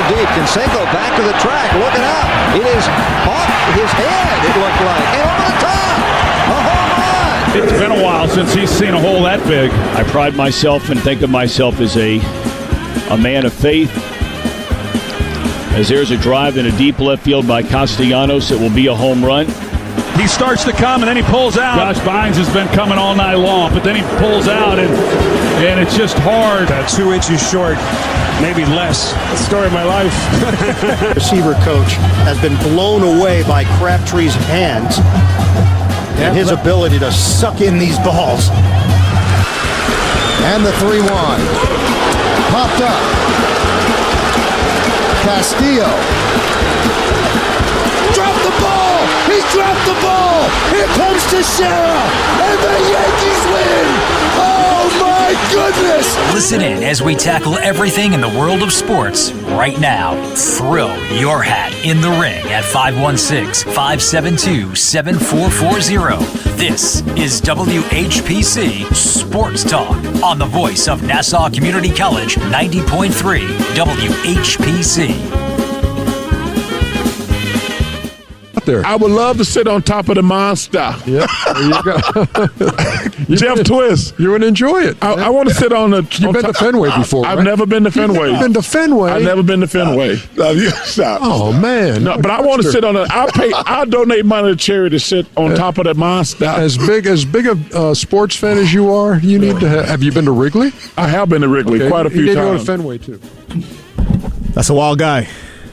deep. Canseco back to the track, looking out. It is off his head, it looked like. And over the top, a home run. It's been a while since he's seen a hole that big. I pride myself and think of myself as a man of faith. As there's a drive in a deep left field by Castellanos, it will be a home run. He starts to come, and then he pulls out. Josh Bynes has been coming all night long, but then he pulls out, and it's just hard. 2 inches short, maybe less. That's the story of my life. Receiver coach has been blown away by Crabtree's hands and his ability to suck in these balls. And the 3-1. Popped up. Castillo. Dropped the ball! He dropped the ball! Here comes Teixeira! And the Yankees win! Oh my goodness! Listen in as we tackle everything in the world of sports right now. Throw your hat in the ring at 516-572-7440. This is WHPC Sports Talk on the voice of Nassau Community College 90.3 WHPC. There. I would love to sit on top of the monster. Yeah, there you go. Jeff Twist. You would enjoy it. I want to sit on the. You've been to Fenway before, I've right? never been to Fenway. You've been to Fenway? I've never been to Fenway. Stop. Oh, man. No, but I want to sit on I'll donate money to charity to sit on top of that monster. As big a sports fan as you are, you need to have you been to Wrigley? I have been to Wrigley quite a few times. You need to go to Fenway, too. That's a wild guy.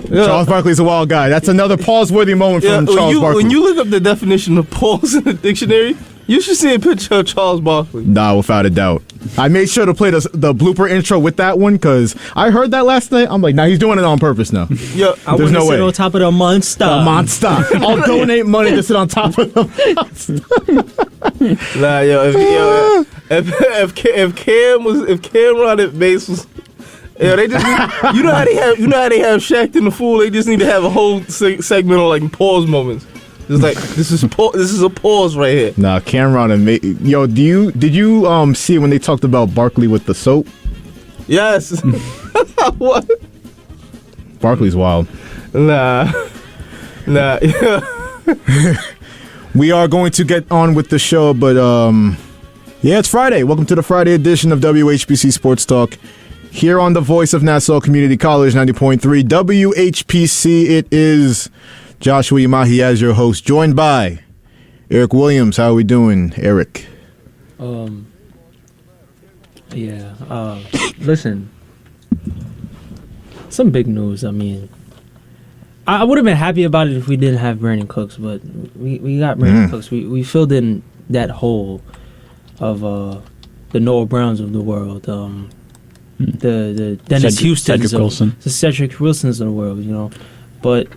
Yeah. Charles Barkley's a wild guy. That's another pause-worthy moment from Charles Barkley. When you look up the definition of pause in the dictionary, you should see a picture of Charles Barkley. Nah, without a doubt. I made sure to play the blooper intro with that one because I heard that last night. I'm like, nah, he's doing it on purpose now. Yeah, I want to sit on top of the monster. The monster. I'll donate money to sit on top of the monster. Nah, if Cam run at base was. Yeah, they just need, you know how they have Shaq and the Fool. They just need to have a whole segment on like pause moments. It's like this is a pause right here. Nah, Cameron and did you see when they talked about Barkley with the soap? Yes. What? Barkley's wild. Nah. We are going to get on with the show, but yeah, it's Friday. Welcome to the Friday edition of WHPC Sports Talk. Here on the voice of Nassau Community College 90.3 WHPC, it is Joshua Umahi as your host, joined by Eric Williams. How are we doing, Eric? Listen, some big news. I mean, I would have been happy about it if we didn't have Brandon Cooks, but we got Brandon Cooks. We filled in that hole of the Noah Browns of the world. The Dennis Houstons, the Cedric Wilsons of the world, you know. But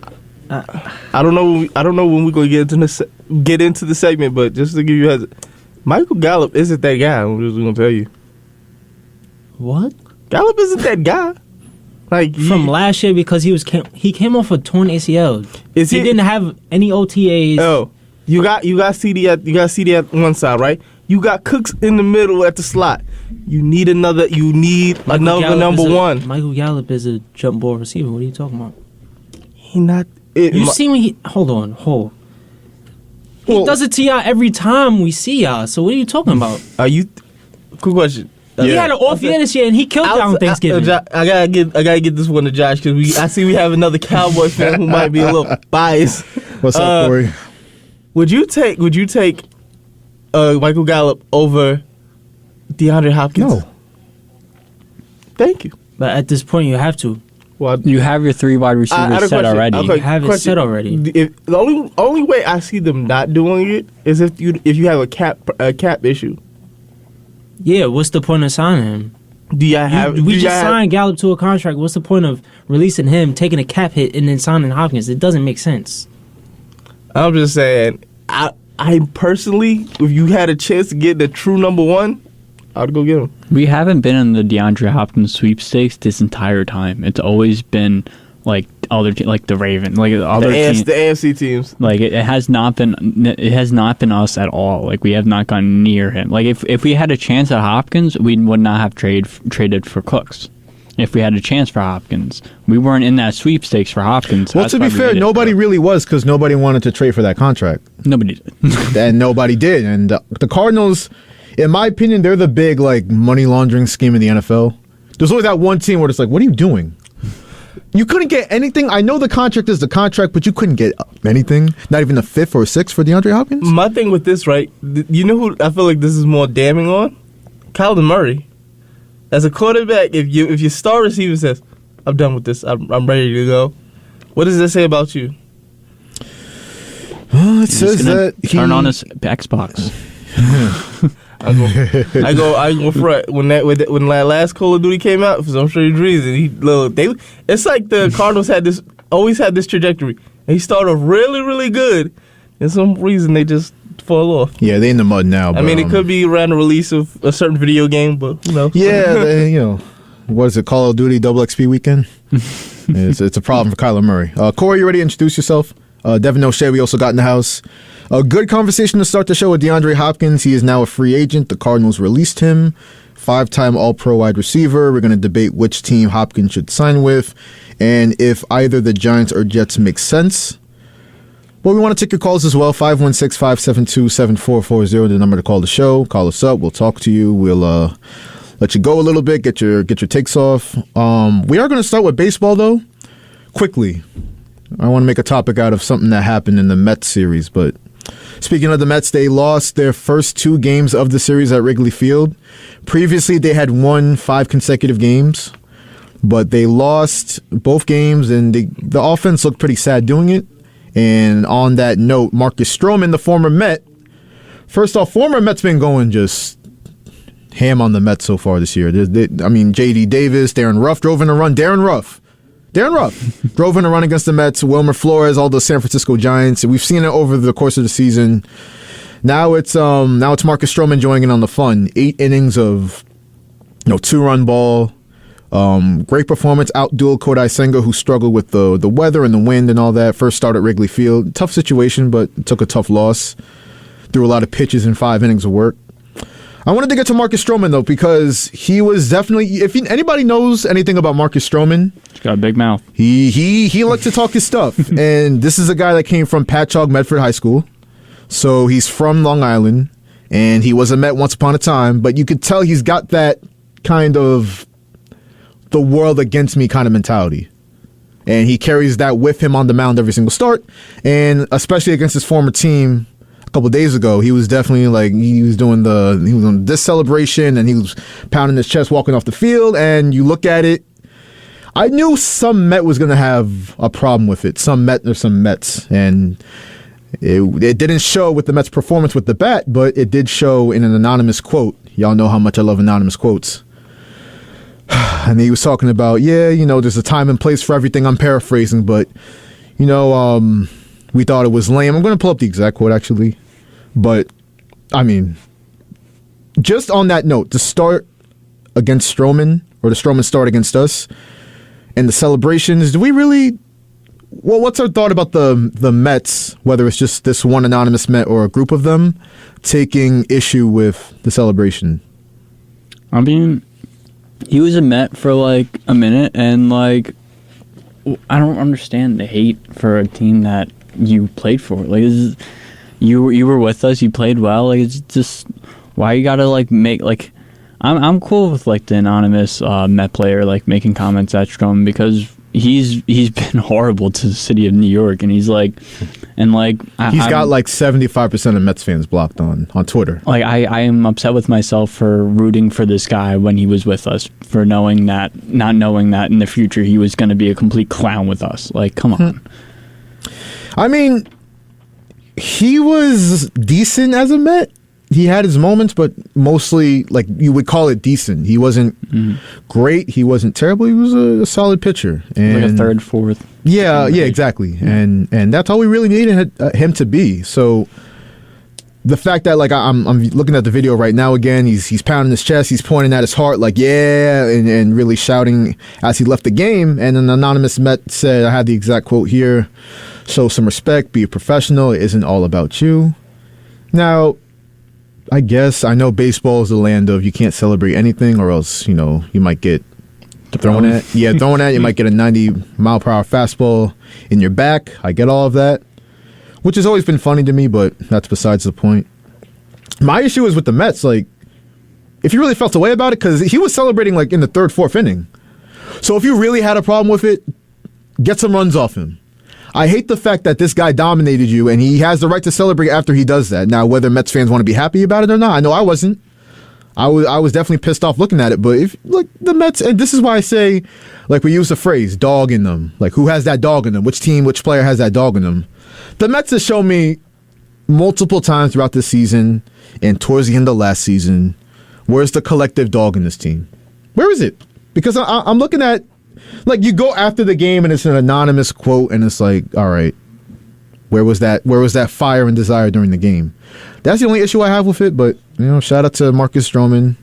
I don't know when we're gonna get into the segment, but just to give you a heads up, Michael Gallup isn't that guy. I'm just gonna tell you. What? Gallup isn't that guy. Like from last year because he came off a torn ACL. He didn't have any OTAs. Oh, you got CD at one side, right? You got Cooks in the middle at the slot. You need another number one. Michael Gallup is a jump ball receiver. What are you talking about? He not. You see when he hold. He does it to y'all every time we see y'all. So what are you talking about? Quick question. He had an off year this year and he killed y'all on Thanksgiving. I gotta get this one to Josh because I see we have another Cowboy fan who might be a little biased. What's up, Corey? Would you take Michael Gallup over DeAndre Hopkins? No. Thank you. But at this point, you have to. Well, you have your 3 wide receivers set already. You have it set already. The only way I see them not doing it is if you have a cap issue. Yeah, what's the point of signing him? We just signed Gallup to a contract. What's the point of releasing him, taking a cap hit, and then signing Hopkins? It doesn't make sense. I'm just saying, I personally, if you had a chance to get the true number one, I'd go get him. We haven't been in the DeAndre Hopkins sweepstakes this entire time. It's always been like other like the Ravens, like other teams, the AFC teams. Like it has not been us at all. Like we have not gone near him. Like if we had a chance at Hopkins, we would not have traded for Cooks. if we had a chance for Hopkins. We weren't in that sweepstakes for Hopkins. Well, to be fair, nobody really was because nobody wanted to trade for that contract. Nobody did. And nobody did. And the Cardinals, in my opinion, they're the big money laundering scheme in the NFL. There's always that one team where it's like, what are you doing? You couldn't get anything. I know the contract is the contract, but you couldn't get anything. Not even a fifth or a sixth for DeAndre Hopkins. My thing with this, right? You know who I feel like this is more damning on? Kyler Murray. As a quarterback, if your star receiver says, "I'm done with this. I'm ready to go," what does that say about you? It says that he turn on his Xbox. I go front when that last Call of Duty came out for some strange reason. It's like the Cardinals always had this trajectory. They started off really, really good, and some reason they just fall off. Yeah, they in the mud now. I mean, it could be around the release of a certain video game, but who knows? Yeah, what is it? Call of Duty XP weekend. It's a problem for Kyler Murray. Corey, you ready to introduce yourself? Devin O'Shea, we also got in the house. A good conversation to start the show with DeAndre Hopkins. He is now a free agent. The Cardinals released him. 5-time All-Pro wide receiver. We're going to debate which team Hopkins should sign with and if either the Giants or Jets make sense. But we want to take your calls as well. 516-572-7440, the number to call the show. Call us up. We'll talk to you. We'll let you go a little bit, get your takes off. We are going to start with baseball, though, quickly. I want to make a topic out of something that happened in the Mets series, but speaking of the Mets, they lost their first 2 games of the series at Wrigley Field. Previously, they had won 5 consecutive games, but they lost both games, and the offense looked pretty sad doing it. And on that note, Marcus Stroman, the former Met, first off, former Mets been going just ham on the Mets so far this year. J.D. Davis, Darren Ruff drove in a run. Darren Ruff drove in a run against the Mets. Wilmer Flores, all the San Francisco Giants. We've seen it over the course of the season. Now it's Marcus Stroman joining in on the fun. 8 innings of 2-run ball. Great performance. Outdueled Kodai Senga, who struggled with the weather and the wind and all that. First start at Wrigley Field. Tough situation, but took a tough loss. Threw a lot of pitches in 5 innings of work. I wanted to get to Marcus Stroman, though, because he was definitely, if anybody knows anything about Marcus Stroman, he's got a big mouth. He likes to talk his stuff. And this is a guy that came from Patchogue Medford High School. So he's from Long Island, and he was a Met once upon a time, but you could tell he's got that kind of the world against me kind of mentality. And he carries that with him on the mound every single start, and especially against his former team. A couple days ago, he was definitely he was doing this celebration, and he was pounding his chest walking off the field. And you look at it, I knew some Met was going to have a problem with it. Some Mets, and it didn't show with the Mets' performance with the bat, but it did show in an anonymous quote. Y'all know how much I love anonymous quotes. And he was talking about, there's a time and place for everything. I'm paraphrasing, but we thought it was lame. I'm going to pull up the exact quote, actually. But, I mean, just on that note, the start against Stroman, or the Stroman start against us, and the celebrations, do we really... Well, what's our thought about the Mets, whether it's just this one anonymous Met or a group of them, taking issue with the celebration? I mean, he was a Met for a minute, and I don't understand the hate for a team that you played for. You were with us, you played well. It's just, why you gotta make I'm cool with the anonymous Met player making comments at Stroman, because he's been horrible to the city of New York, and he's got 75% of Mets fans blocked on Twitter. I am upset with myself for rooting for this guy when he was with us, for not knowing that in the future he was going to be a complete clown with us. Come on. I mean, he was decent as a Met. He had his moments, but mostly, you would call it decent. He wasn't great. He wasn't terrible. He was a solid pitcher. And a third, fourth. Yeah, exactly. And that's all we really needed him to be. So the fact that, I'm looking at the video right now again, he's pounding his chest, he's pointing at his heart, and really shouting as he left the game. And an anonymous Met said, I have the exact quote here, show some respect, be a professional, it isn't all about you. Now, I know baseball is the land of you can't celebrate anything, or else, you might get throwing at you might get a 90-mile-per-hour fastball in your back. I get all of that, which has always been funny to me, but that's besides the point. My issue is with the Mets, like, if you really felt the way about it, because he was celebrating like in the third, fourth inning. So if you really had a problem with it, get some runs off him. I hate the fact that this guy dominated you, and he has the right to celebrate after he does that. Now, whether Mets fans want to be happy about it or not, I know I wasn't. I was definitely pissed off looking at it. But if like the Mets, and this is why I say, like we use the phrase "dog in them." Like who has that dog in them? Which team, which player has that dog in them? The Mets have shown me multiple times throughout this season and towards the end of last season, where's the collective dog in this team? Where is it? Because I'm looking at, like, you go after the game and it's an anonymous quote and it's like, all right, where was that fire and desire during the game? That's the only issue I have with it. But shout out to Marcus Stroman.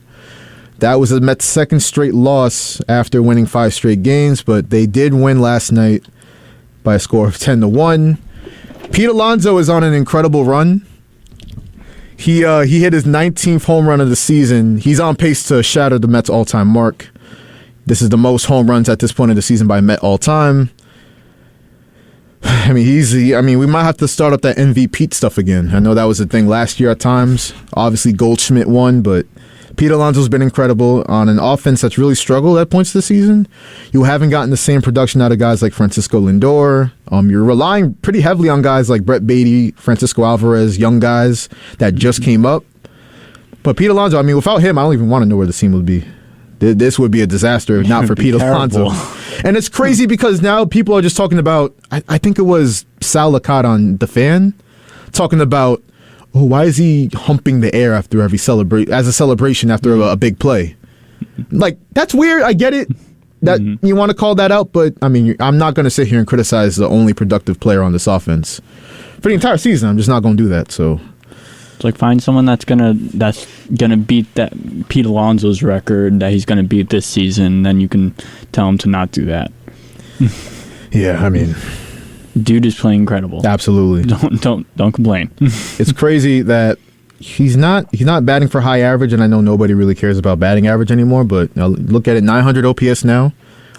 That was the Mets' second straight loss after winning 5 straight games, but they did win last night by a score of 10-1. Pete Alonso is on an incredible run. He hit his 19th home run of the season. He's on pace to shatter the Mets' all-time mark. This is the most home runs at this point of the season by a Met all time. I mean, we might have to start up that MVP stuff again. I know that was a thing last year at times. Obviously, Goldschmidt won, but Pete Alonso's been incredible on an offense that's really struggled at points this season. You haven't gotten the same production out of guys like Francisco Lindor. You're relying pretty heavily on guys like Brett Beatty, Francisco Alvarez, young guys that just came up. But Pete Alonso, I mean, without him, I don't even want to know where the team would be. This would be a disaster if not for Pete Alonso. And it's crazy because now people are just talking about, I think it was Sal Licata on The Fan, talking about, oh, why is he humping the air after every celebration after a big play? Like, that's weird. I get it that you want to call that out, but I mean, I'm not going to sit here and criticize the only productive player on this offense for the entire season. I'm just not going to do that. So it's like, find someone that's gonna beat that Pete Alonso's record that he's gonna beat this season. Then you can tell him to not do that. Yeah, I mean, dude is playing incredible. Absolutely. Don't complain. It's crazy that he's not batting for high average, and I know nobody really cares about batting average anymore. But look at it, 900 OPS now.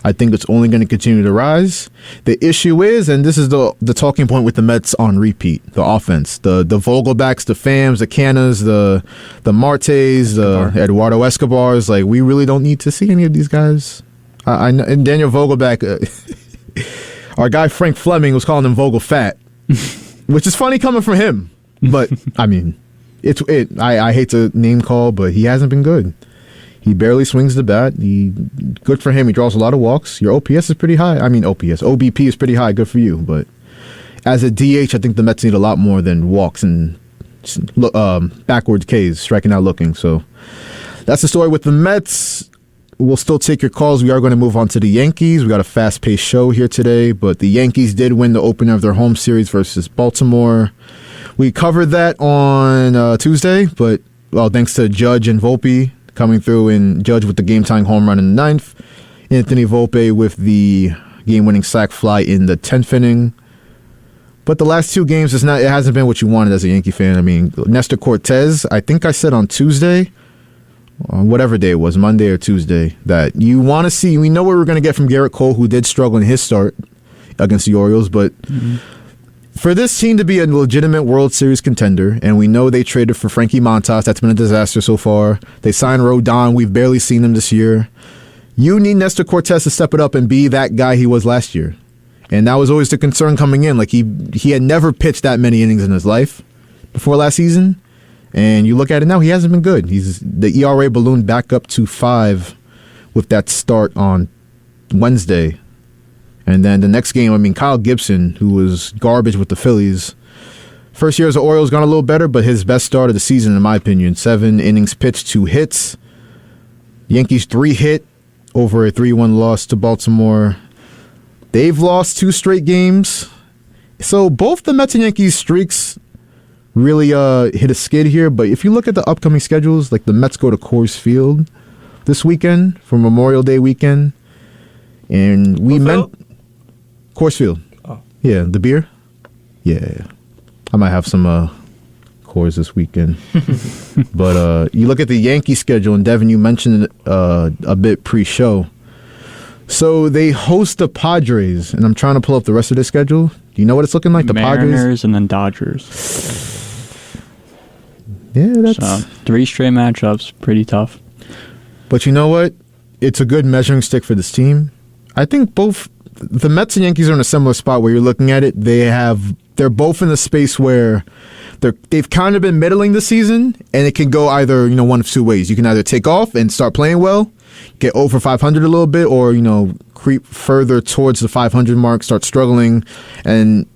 I think it's only going to continue to rise. The issue is, and this is the talking point with the Mets on repeat, the offense, the Vogelbacks, the Phams, the Cannas, the Martes, the Eduardo Escobars. Like, we really don't need to see any of these guys. I know, and Daniel Vogelback, our guy Frank Fleming was calling him Vogel Fat, which is funny coming from him. But I mean, I hate to name call, but he hasn't been good. He barely swings the bat. Good for him. He draws a lot of walks. Your OPS is pretty high. I mean, OBP is pretty high. Good for you. But as a DH, I think the Mets need a lot more than walks and backwards Ks, striking out looking. So that's the story with the Mets. We'll still take your calls. We are going to move on to the Yankees. We got a fast-paced show here today, but the Yankees did win the opener of their home series versus Baltimore. We covered that on Tuesday, but thanks to Judge and Volpe coming through, and Judge with the game-tying home run in the 9th. Anthony Volpe with the game-winning sac fly in the 10th inning. But the last 2 games, it hasn't been what you wanted as a Yankee fan. I mean, Nestor Cortez, I think I said on Tuesday, whatever day it was, Monday or Tuesday, that you want to see, we know what we're going to get from Garrett Cole, who did struggle in his start against the Orioles, but for this team to be a legitimate World Series contender, and we know they traded for Frankie Montas, that's been a disaster so far. They signed Rodon, we've barely seen him this year. You need Nestor Cortez to step it up and be that guy he was last year. And that was always the concern coming in. Like, he had never pitched that many innings in his life before last season. And you look at it now, he hasn't been good. The ERA ballooned back up to 5 with that start on Wednesday. And then the next game, I mean, Kyle Gibson, who was garbage with the Phillies. First year as an Orioles gone a little better, but his best start of the season, in my opinion. 7 innings pitched, 2 hits. Yankees 3 hit over a 3-1 loss to Baltimore. They've lost 2 straight games. So both the Mets and Yankees streaks really hit a skid here. But if you look at the upcoming schedules, like the Mets go to Coors Field this weekend for Memorial Day weekend. And we meant Coors Field. Oh. Yeah, the beer? Yeah. I might have some Coors this weekend. But you look at the Yankee schedule, and Devin, you mentioned it a bit pre-show. So they host the Padres, and I'm trying to pull up the rest of their schedule. Do you know what it's looking like? The Mariners Padres and then Dodgers. Yeah, that's so 3 straight matchups. Pretty tough. But you know what? It's a good measuring stick for this team. I think both the Mets and Yankees are in a similar spot where you're looking at it. They're both in a space where they've kind of been middling this season, and it can go either, one of two ways. You can either take off and start playing well, get over 500 a little bit, or, creep further towards the 500 mark, start struggling, and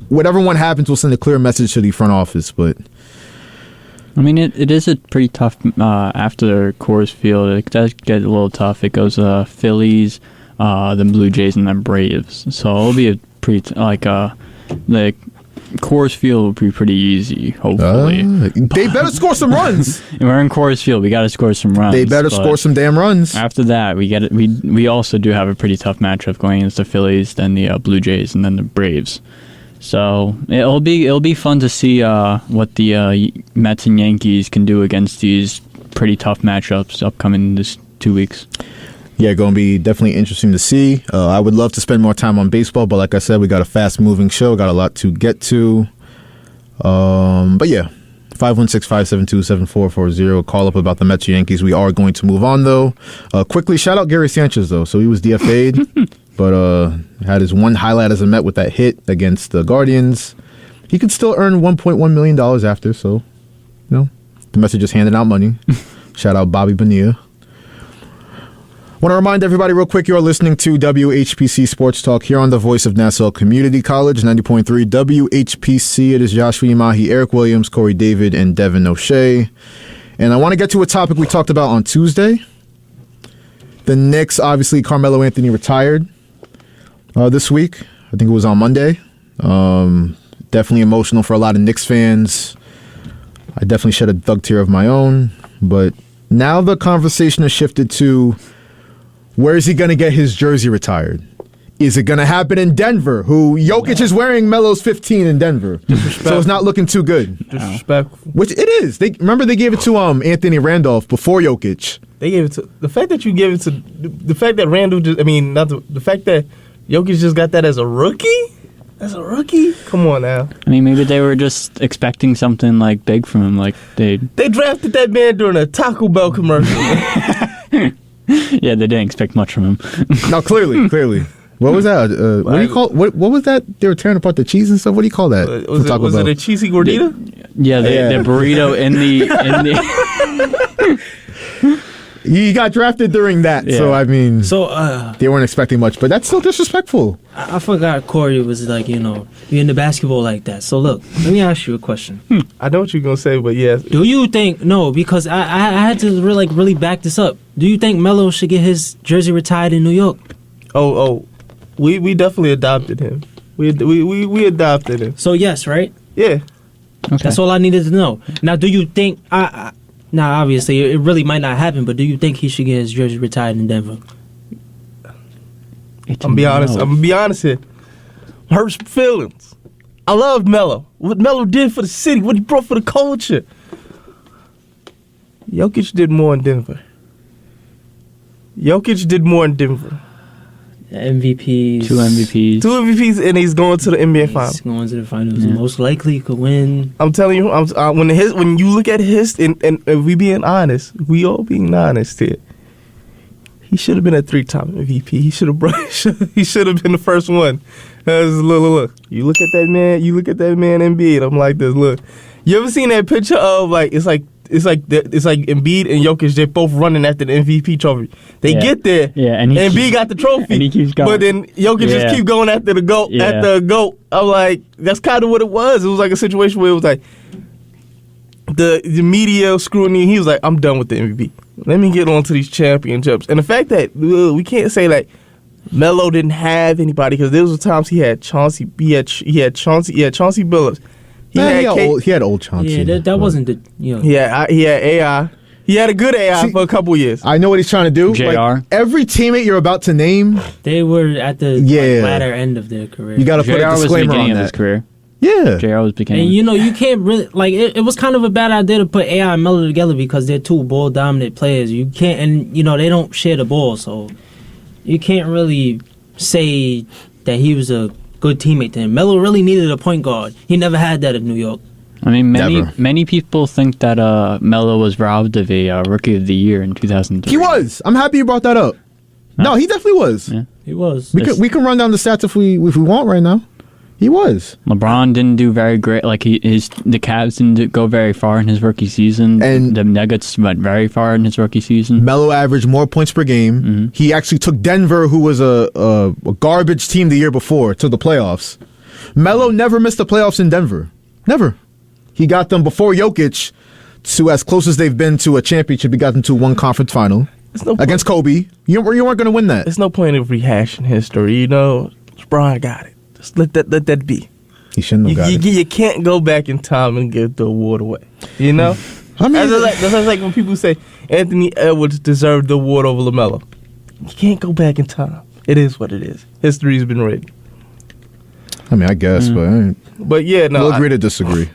whatever one happens will send a clear message to the front office. But I mean, it is a pretty tough after Coors Field. It does get a little tough. It goes Phillies, then Blue Jays, and then Braves. So it'll be a pretty the Coors Field will be pretty easy. Hopefully, they better score some runs. We're in Coors Field. We got to score some runs. They better score some damn runs. After that, we also do have a pretty tough matchup going against the Phillies, then the Blue Jays, and then the Braves. So it'll be fun to see what the Mets and Yankees can do against these pretty tough matchups upcoming this 2 weeks. Yeah, going to be definitely interesting to see. I would love to spend more time on baseball, but like I said, we got a fast-moving show, got a lot to get to. But yeah, 516-572-7440. Call up about the Mets or Yankees. We are going to move on, though. Quickly, shout out Gary Sanchez, though. So he was DFA'd, but had his one highlight as a Met with that hit against the Guardians. He could still earn $1.1 million after, so, the Mets are just handing out money. Shout out Bobby Bonilla. Want to remind everybody real quick, you're listening to WHPC Sports Talk here on the voice of Nassau Community College, 90.3 WHPC. It is Joshua Umahi, Eric Williams, Corey David, and Devin O'Shea. And I want to get to a topic we talked about on Tuesday. The Knicks, obviously, Carmelo Anthony retired this week. I think it was on Monday. Definitely emotional for a lot of Knicks fans. I definitely shed a thug tear of my own. But now the conversation has shifted to, where is he going to get his jersey retired? Is it going to happen in Denver, who Jokic is wearing Melo's 15 in Denver? So it's not looking too good. Disrespectful. Which it is. Remember they gave it to Anthony Randolph before Jokic. They gave it to the fact that you gave it to the fact that Randall just. I mean, not the fact that Jokic just got that as a rookie. As a rookie, come on now. I mean, maybe they were just expecting something like big from him. Like they drafted that man during a Taco Bell commercial. Yeah, they didn't expect much from him. No, clearly. What was that? What do you call? What was that? They were tearing apart the cheese and stuff. What do you call that? Was it a cheesy gordita? The burrito in the. He got drafted during that, so I mean, they weren't expecting much, but that's still disrespectful. I forgot Corey was like, you're into basketball like that. So look, let me ask you a question. I know what you're gonna say, but yes. Do you think because I had to really back this up. Do you think Melo should get his jersey retired in New York? We definitely adopted him. We adopted him. So yes, right? Yeah. Okay. That's all I needed to know. Now, do you think? Now, obviously, it really might not happen, but do you think he should get his jersey retired in Denver? I'm gonna be honest here. Hurts feelings. I love Melo. What Melo did for the city, what he brought for the culture. Jokic did more in Denver. MVPs. 2 MVPs. And he's going to the NBA Finals. He's going to the Finals. Yeah. Most likely could win. I'm telling you, when you look at his, and we being honest, we all being honest here, he should have been a 3-time MVP. He should have been the first one. Look. You look at that man Embiid. I'm like this. Look, you ever seen that picture of it's like Embiid and Jokic, they're both running after the MVP trophy. They get there, and Embiid got the trophy, and he keeps going. But then Jokic just keep going after the GOAT. Yeah. At the GOAT, I'm like, that's kind of what it was. It was like a situation where it was like the media scrutiny. He was like, I'm done with the MVP. Let me get on to these championships. And the fact that we can't say like Melo didn't have anybody, because there was times he had Chauncey Billups. He had old Chauncey. Yeah, that wasn't the. He had AI. He had a good AI for a couple years. I know what he's trying to do. JR. Like, every teammate you're about to name, they were at the latter end of their career. You got to put a disclaimer on that. His carear. Yeah, JR was beginning. And you can't really it was kind of a bad idea to put AI and Melo together because they're two ball dominant players. You can't, and they don't share the ball, so you can't really say that he was a good teammate to him. Melo really needed a point guard. He never had that in New York. I mean, many people think that Melo was robbed of a Rookie of the Year in 2003. He was. I'm happy you brought that up. No, he definitely was. Yeah. He was. We can run down the stats if we want right now. He was. LeBron didn't do very great. Like the Cavs didn't go very far in his rookie season, and the Nuggets went very far in his rookie season. Melo averaged more points per game. Mm-hmm. He actually took Denver, who was a garbage team the year before, to the playoffs. Melo never missed the playoffs in Denver. Never. He got them before Jokic to as close as they've been to a championship. He got them to one conference final against Kobe. You weren't going to win that. There's no point of rehashing history. You know, LeBron got it. Just let that be. He shouldn't have got it. You can't go back in time and give the award away. You know? I mean, that's like when people say Anthony Edwards deserved the award over LaMelo. You can't go back in time. It is what it is. History's been written. I mean, I guess, but yeah, no. We'll agree to disagree.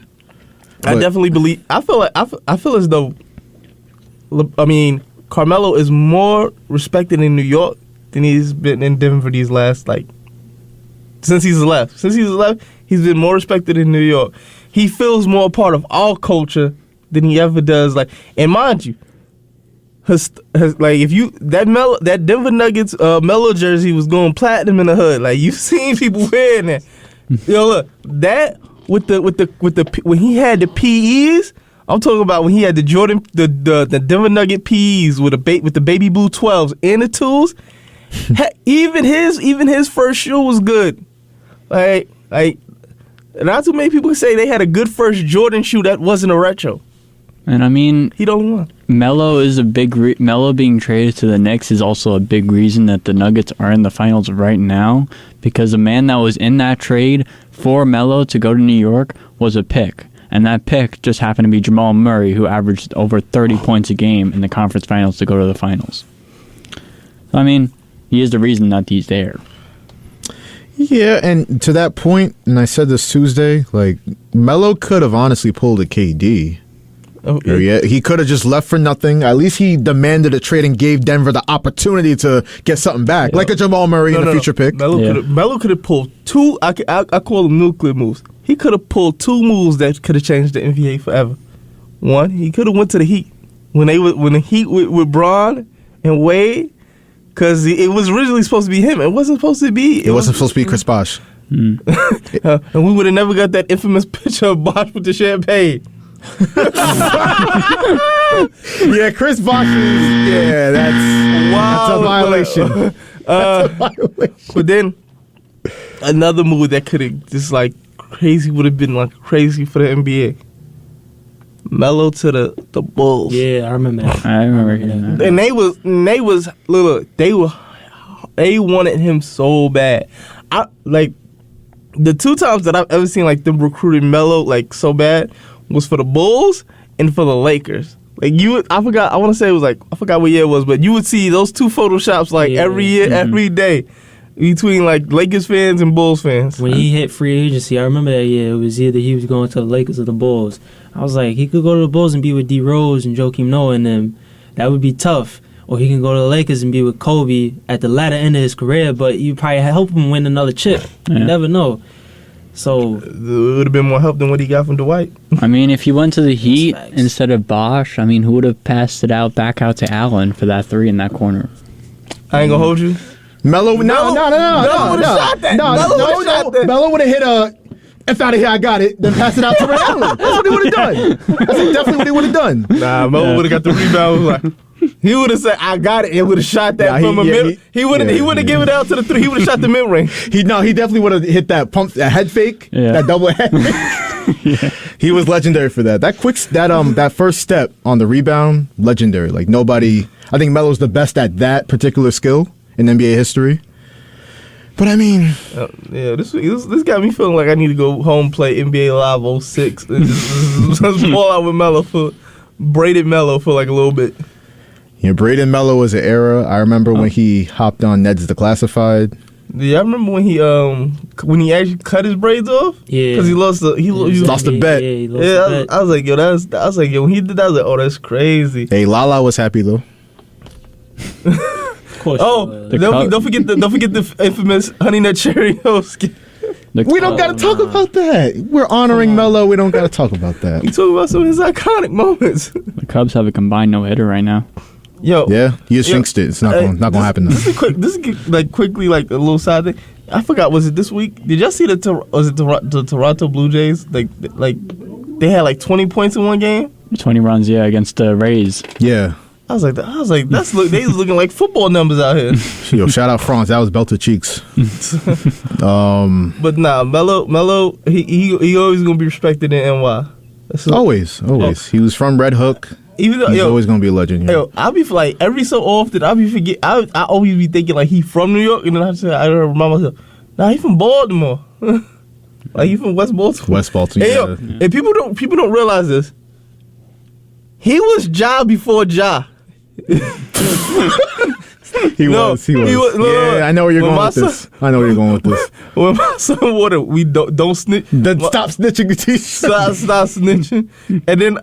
I definitely believe. I feel as though. I mean, Carmelo is more respected in New York than he's been in Denver these last since he's left. Since he's left, he's been more respected in New York. He feels more a part of our culture than he ever does. And mind you, if you that Denver Nuggets Melo jersey was going platinum in the hood. Like, you've seen people wearing that. Yo, look, that with the when he had the PEs. I'm talking about when he had the Jordan the Denver Nugget PEs with the baby blue 12s and the tools. even his first shoe was good. Like not too many people say they had a good first Jordan shoe that wasn't a retro. And I mean, he the only one. Melo is a big Melo being traded to the Knicks is also a big reason that the Nuggets are in the finals right now, because the man that was in that trade for Melo to go to New York was a pick. And that pick just happened to be Jamal Murray, who averaged over 30 points a game in the conference finals to go to the finals. I mean, he is the reason that he's there. Yeah, and to that point, and I said this Tuesday, Melo could have honestly pulled a KD. Okay. Yeah, he could have just left for nothing. At least he demanded a trade and gave Denver the opportunity to get something back, like a Jamal Murray in a future pick. Melo could have pulled two. I call them nuclear moves. He could have pulled two moves that could have changed the NBA forever. One, he could have went to the Heat when the Heat with Braun and Wade, because it was originally supposed to be him. It wasn't supposed to be. It wasn't supposed to be Chris Bosh. And we would have never got that infamous picture of Bosh with the champagne. Yeah, Chris Bosh is. That's a violation. That's a violation. But then another move that could have just crazy would have been crazy for the NBA. Melo to the Bulls. Yeah, I remember that. I remember hearing that. And they wanted him so bad. The two times that I've ever seen them recruiting Melo so bad was for the Bulls and for the Lakers. I forgot. I want to say it was I forgot what year it was, but you would see those two photoshops every year, every day, between Lakers fans and Bulls fans. When he hit free agency, I remember that year. It was either he was going to the Lakers or the Bulls. I was like, he could go to the Bulls and be with D Rose and Joakim Noah and them. That would be tough. Or he can go to the Lakers and be with Kobe at the latter end of his career, but you probably help him win another chip. Yeah. You never know. So it would have been more help than what he got from Dwight. I mean, if he went to the Heat instead of Bosh, I mean, who would have passed it back out to Allen for that three in that corner? I ain't gonna hold you. Melo would have shot that. Melo would have hit a "F out of here, I got it," then pass it out to Ray Allen. That's what he would have done. That's definitely what he would have done. Nah, Melo would have got the rebound. He would have said, "I got it," and would have shot that from a mid. He wouldn't given it out to the three. He would have shot the mid range. He definitely would have hit that head fake, that double head fake. He was legendary for that. That first step on the rebound, legendary. Nobody. I think Melo's the best at that particular skill in NBA history. But I mean, this got me feeling like I need to go home, play NBA Live 06 and just ball out with Melo for braided Melo for a little bit. Yeah, Braden Melo was an era. I remember when he hopped on Ned's Declassified. Yeah, I remember when he actually cut his braids off. Yeah, because he lost the bet. Yeah, he lost the bet. I was like, when he did that, I was like, oh, that's crazy. Hey, Lala was happy though. Of course. Don't forget the infamous Honey Nut Cheerios. We don't got to talk about that. We're honoring Melo. We don't got to talk about that. We talking about some of his iconic moments. The Cubs have a combined no-hitter right now. Yo, yeah, you just jinxed it. It's not going to happen. Now. This is quickly like a little side thing. I forgot. Was it this week? Did y'all see the Toronto Blue Jays? Like they had like 20 points in one game. 20 runs, yeah, against the Rays. Yeah. I was like, they was looking like football numbers out here. Yo, shout out France. That was belted cheeks. But nah, Melo, he always gonna be respected in NY. Always. He was from Red Hook. Even though, he's always gonna be a legend. Yeah. Yo, I'll be like every so often, I always be thinking like he from New York, and then I remind myself, nah, he from Baltimore. Like he from West Baltimore. West Baltimore. Hey, yo, and people don't realize this. He was Ja before Ja. He was. Yeah, I know where you're going with this. When my son water, we don't snitch. Stop snitching. Stop snitching. And then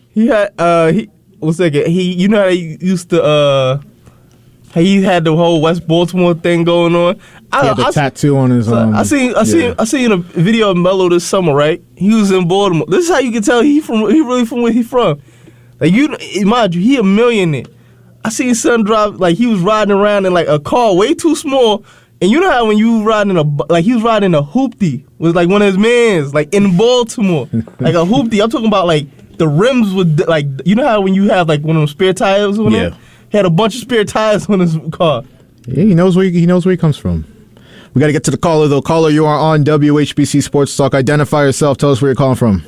he had you know how he used to he had the whole West Baltimore thing going on. He had the tattoo on his arm. I seen a video of Melo this summer, right? He was in Baltimore. This is how you can tell he really from where he from. Like mind you, he a millionaire. I seen his son drive, like he was riding around in like a car way too small. And you know how when you riding he was riding a hoopty with like one of his mans, like in Baltimore. Like a hoopty. I'm talking about like the rims would like, you know how when you have like one of them spare tires on it? He had a bunch of spare tires on his car. Yeah, he knows where he comes from. We got to get to the caller though. Caller, you are on WHPC Sports Talk. Identify yourself. Tell us where you're calling from.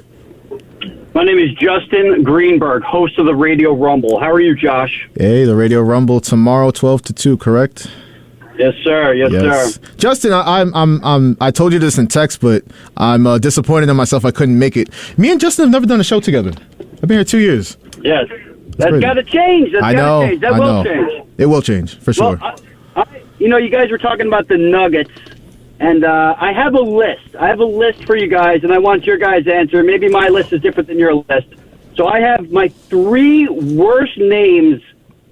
My name is Justin Greenberg, host of the Radio Rumble. How are you, Josh? Hey, the Radio Rumble tomorrow, 12 to 2, correct? Yes, sir. Yes, sir. Justin, I told you this in text, but I'm disappointed in myself. I couldn't make it. Me and Justin have never done a show together. I've been here 2 years. Yes, that's got to change. That will change. It will change for sure. Well, you guys were talking about the Nuggets. And I have a list. I have a list for you guys, and I want your guys' answer. Maybe my list is different than your list. So I have my 3 worst names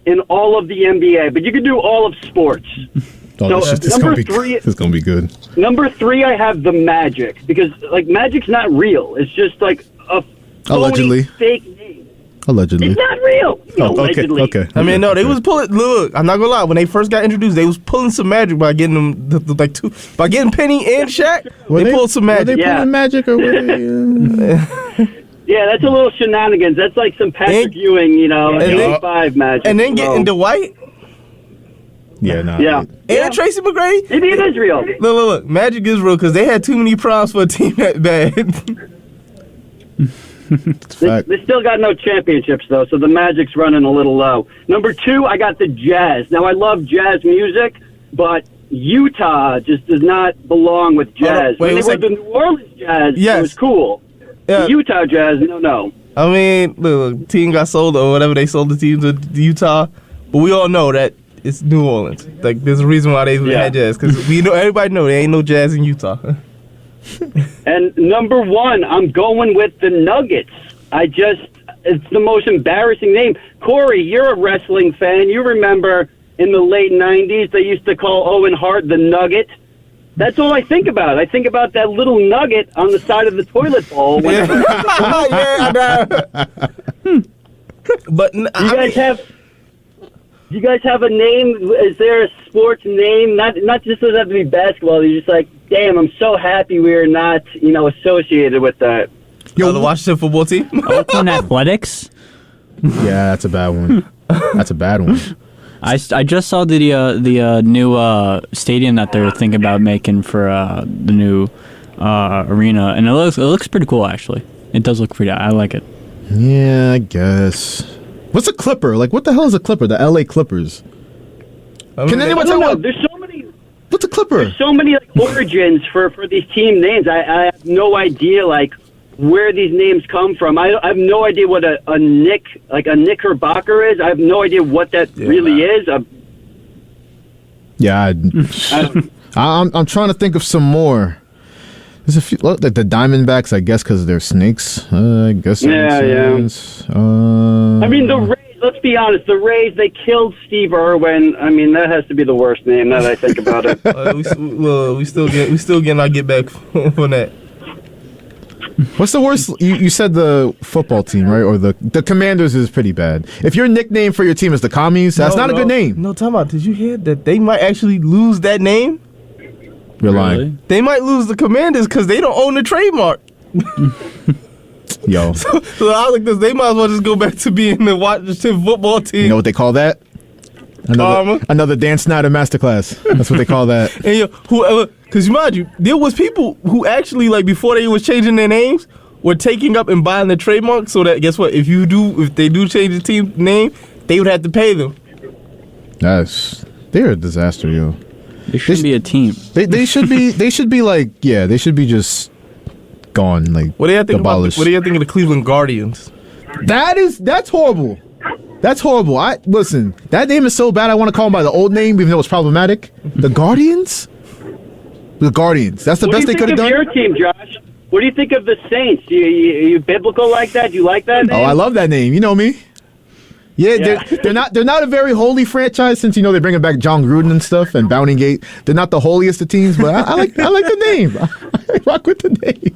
in all of the NBA, but you can do all of sports. This is going to be good. Number 3, I have the Magic, because like Magic's not real. It's just like a allegedly fake name. Allegedly. It's not real. Allegedly. Okay. I mean, no, they was pulling. Look, I'm not gonna lie. When they first got introduced, they was pulling some magic by getting them by getting Penny and Shaq. They pulled some magic. Were they pulling magic or were they? Yeah, that's a little shenanigans. That's like some Patrick Ewing, 85 magic. And then getting Dwight. Yeah, nah. Yeah. And Tracy McGrady. Maybe it is real. Look. Magic is real because they had too many problems for a team that bad. They still got no championships, though, so the Magic's running a little low. Number 2, I got the Jazz. Now, I love jazz music, but Utah just does not belong with jazz. When they were the New Orleans Jazz, it was cool. Yeah. The Utah Jazz, no. I mean, look, team got sold or whatever, they sold the team to Utah, but we all know that it's New Orleans. Like, there's a reason why they had jazz, because everybody know there ain't no jazz in Utah. And number 1, I'm going with the Nuggets. It's the most embarrassing name. Corey, you're a wrestling fan. You remember in the late 90s, they used to call Owen Hart the Nugget. That's all I think about. I think about that little nugget on the side of the toilet bowl. Yeah, I know. But you guys have a name? Is there a sports name? Not just doesn't have to be basketball. You're just like, damn, I'm so happy we are not, associated with that. The Washington football team? Oakland Athletics? Yeah, that's a bad one. I just saw the new stadium that they're thinking about making for the new arena, and it looks pretty cool, actually. It does look pretty. I like it. Yeah, I guess. What's a Clipper? Like, what the hell is a Clipper? The LA Clippers. Can anyone tell me? There's so many. What's a Clipper? There's so many origins for these team names. I have no idea where these names come from. I have no idea what a Knickerbocker is. I have no idea what that really is. I'm trying to think of some more. There's a few, like the Diamondbacks, I guess, because they're snakes. I guess. Yeah. I mean, the Rays. let's be honest. The Rays, they killed Steve Irwin. I mean, that has to be the worst name now that I think about it. we still getting our get back from that. What's the worst? You said the football team, right? Or the Commanders is pretty bad. If your nickname for your team is the Commies, that's not a good name. No, time out. Did you hear that they might actually lose that name? You're lying. They might lose the Commanders because they don't own the trademark. Yo. So I was like this. They might as well just go back to being the Washington football team. You know what they call that? Another Dan Snyder masterclass. That's what they call that. And whoever, because mind you, there was people who actually, like, before they was changing their names, were taking up and buying the trademark. So that, guess what? If they do change the team name, they would have to pay them. They're a disaster, yo. They shouldn't be a team. They should be. They should be like, yeah. They should be just gone. Like, what do you think abolished. What do you think of the Cleveland Guardians? That's horrible. That's horrible. Listen, that name is so bad. I want to call them by the old name, even though it's problematic. The Guardians. The Guardians. That's the best they could have done. What do you think of your team, Josh? What do you think of the Saints? Are you biblical like that? Do you like that name? Oh, I love that name. You know me. Yeah. They're not a very holy franchise since they're bringing back John Gruden and stuff and Bounty Gate. They're not the holiest of teams, but I like the name. I rock with the name.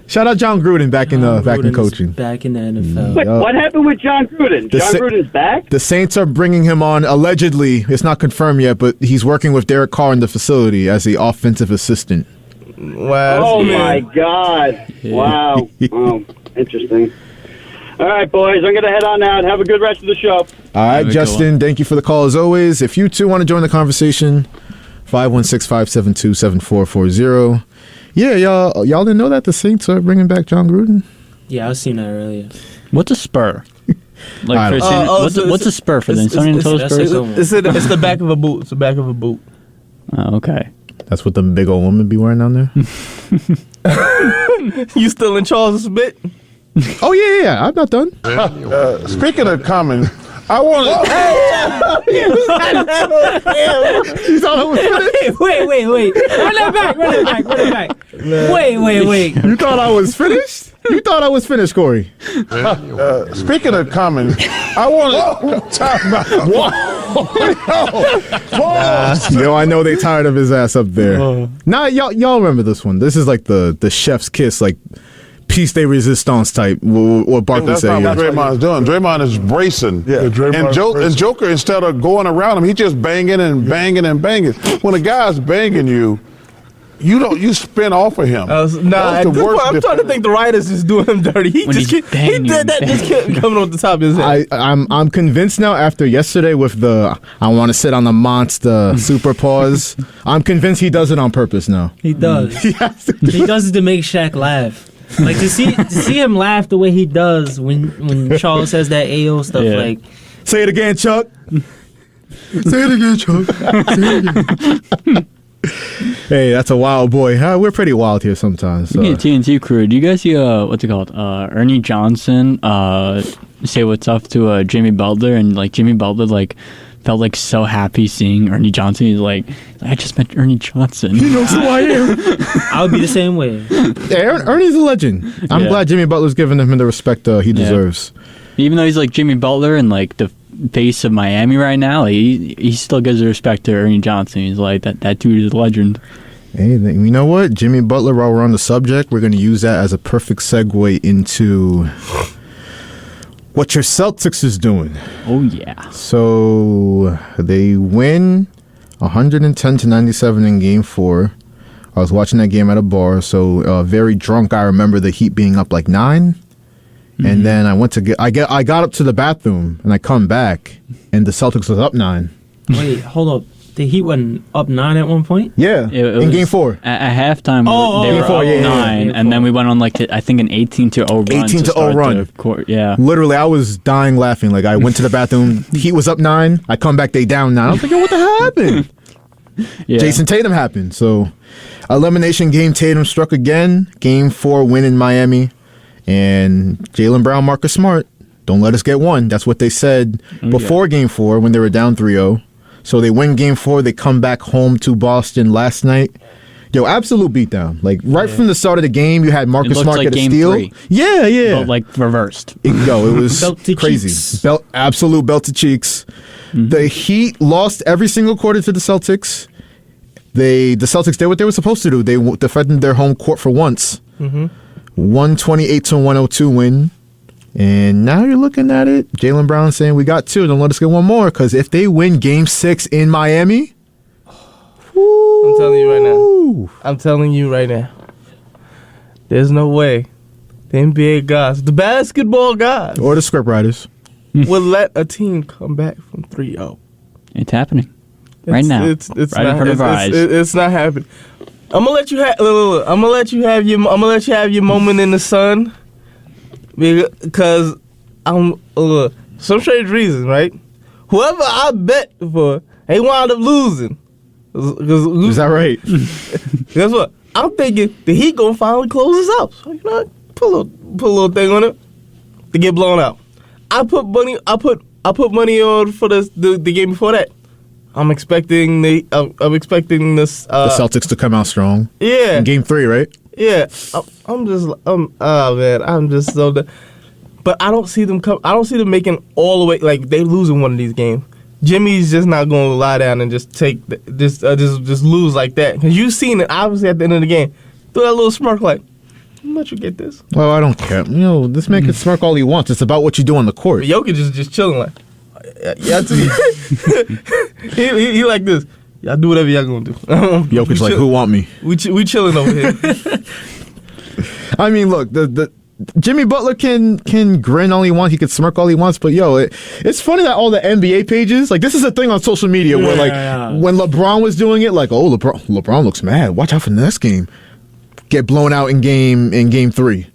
Shout out John Gruden back in coaching. Back in the NFL. Wait, what happened with John Gruden? Gruden's back? The Saints are bringing him on, allegedly. It's not confirmed yet, but he's working with Derek Carr in the facility as the offensive assistant. Wow. Oh, my God. Yeah. Wow. Oh, interesting. All right, boys, I'm going to head on out. Have a good rest of the show. All right, Justin, thank you for the call as always. If you too want to join the conversation, 516-572-7440. Yeah, y'all didn't know that the Saints are bringing back John Gruden? Yeah, I seen that earlier. What's a spur? What's a spur for the San Antonio Spurs? It's the back of a boot. It's the back of a boot. Oh, okay. That's what the big old woman be wearing down there? You still in Charles' bit? Oh, yeah. I'm not done. Speaking of common, I want to. You thought I was finished? Wait. Run that back. Wait. You thought I was finished? You thought I was finished, Corey. Speaking of common, I want to. I know they tired of his ass up there. Nah, y'all remember this one. This is like the chef's kiss, like piece de resistance type, what Barkley said. That's not what Draymond's doing. Draymond is bracing. Yeah. And Joker, instead of going around him, he just banging and banging and banging. When a guy's banging you, you spin off of him. I'm trying to think the writers just doing him dirty. He just kept coming off the top of his head. I'm convinced now after yesterday with the I want to sit on the monster super pause. I'm convinced he does it on purpose now. He does. He does it to make Shaq laugh. Like to see him laugh the way he does when Charles says that AO stuff. Yeah. Like, say it again, Chuck. Say it again, Chuck. Hey, that's a wild boy. We're pretty wild here sometimes. So. TNT crew, do you guys see what's it called? Ernie Johnson say what's up to Jimmy Butler, and like Jimmy Butler like felt like so happy seeing Ernie Johnson. He's like, I just met Ernie Johnson. He knows who I am. I would be the same way. Yeah, Ernie's a legend. I'm glad Jimmy Butler's giving him the respect he deserves. Even though he's like Jimmy Butler and like the face of Miami right now, like, he still gives the respect to Ernie Johnson. He's like, that dude is a legend. Hey, you know what? Jimmy Butler, while we're on the subject, we're going to use that as a perfect segue into what your Celtics is doing. Oh, yeah. So they win 110-97 in Game 4. I was watching that game at a bar, so very drunk. I remember the Heat being up like 9. Mm-hmm. And then I got up to the bathroom, and I come back, and the Celtics was up 9. Wait, hold up. The Heat went up 9 at one point? Yeah, in Game 4. At halftime, they were up 9, and then we went on like I think an 18-0 run. 18-0 run. Yeah. Literally, I was dying laughing. Like, I went to the bathroom, Heat was up 9. I come back, they down 9. I was like, yo, what the hell happened? Yeah. Jason Tatum happened. So, elimination game, Tatum struck again. Game 4 win in Miami. And Jaylen Brown, Marcus Smart, don't let us get one. That's what they said before Game 4 when they were down 3-0. So they win Game 4. They come back home to Boston last night. Yo, absolute beatdown. Like right from the start of the game, you had Marcus Smart get a steal. 3. Yeah. But like reversed. It was Belt to crazy. cheeks. Absolute belt to cheeks. Mm-hmm. The Heat lost every single quarter to the Celtics. The Celtics did what they were supposed to do. They defended their home court for once. 128-102 win. And now you're looking at it. Jaylen Brown saying we got 2. Don't let us get one more. Because if they win Game 6 in Miami, I'm telling you right now. There's no way the NBA guys, the basketball guys, or the scriptwriters, would let a team come back from 3-0. It's happening right now. It's right not, in front of our eyes. It's not happening. I'm gonna let you have. I'm gonna let you have your moment in the sun, because some strange reason, right? Whoever I bet for, they wound up losing. Is that right? Guess what? I'm thinking the Heat gonna finally close this out. So put a little thing on it to get blown out. I put money on for the game before that. I'm expecting this. The Celtics to come out strong. Yeah. In Game 3, right? Yeah. I'm just so. But I don't see them come. I don't see them making all the way. Like they losing one of these games. Jimmy's just not going to lie down and just lose like that. Because you've seen it, obviously, at the end of the game. Throw that little smirk like, I'm let you get this. Well, I don't care. This man can smirk all he wants. It's about what you do on the court. But Jokic is just chilling like, he like this. Y'all do whatever y'all going to do. Jokic like, who want me? We chilling over here. I mean, look, the Jimmy Butler can grin all he wants, he can smirk all he wants, but it's funny that all the NBA pages, like this is a thing on social media where when LeBron was doing it, like, oh, LeBron looks mad. Watch out for the next game. Get blown out in game 3.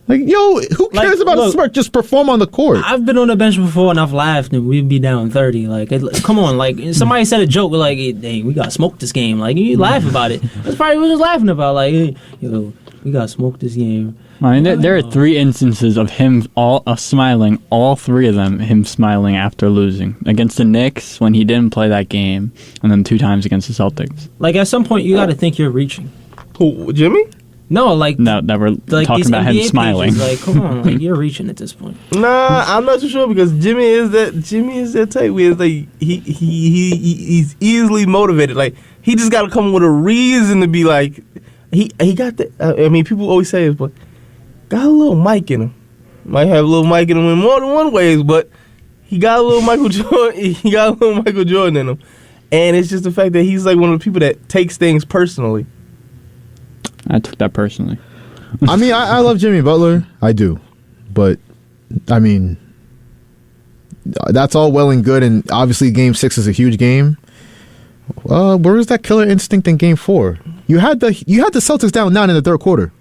Like, who cares about a smirk? Just perform on the court. I've been on the bench before and I've laughed and we'd be down 30. Like, come on, like somebody said a joke like, hey, we got smoked this game. Like, you laugh about it. That's probably what he was laughing about. Like, we got smoked this game. I mean, there are 3 instances of him smiling, all 3 of them, him smiling after losing. Against the Knicks, when he didn't play that game, and then 2 times against the Celtics. Like, at some point, you got to think you're reaching. Who, Jimmy? No, like... No, that we're talking about him smiling. Pages, like, come on, like, you're reaching at this point. Nah, I'm not too sure because Jimmy is that type where it's like, he's easily motivated. Like, he just got to come with a reason to be like... He got the... I mean, people always say it, but... Got a little Mike in him. Might have a little Mike in him in more than one ways, but he got a little Michael Jordan. He got a little Michael Jordan in him, and it's just the fact that he's like one of the people that takes things personally. I took that personally. I mean, I love Jimmy Butler. I do, but I mean, that's all well and good, and obviously, Game 6 is a huge game. Where was that killer instinct in Game 4? You had the Celtics down 9 in the third quarter.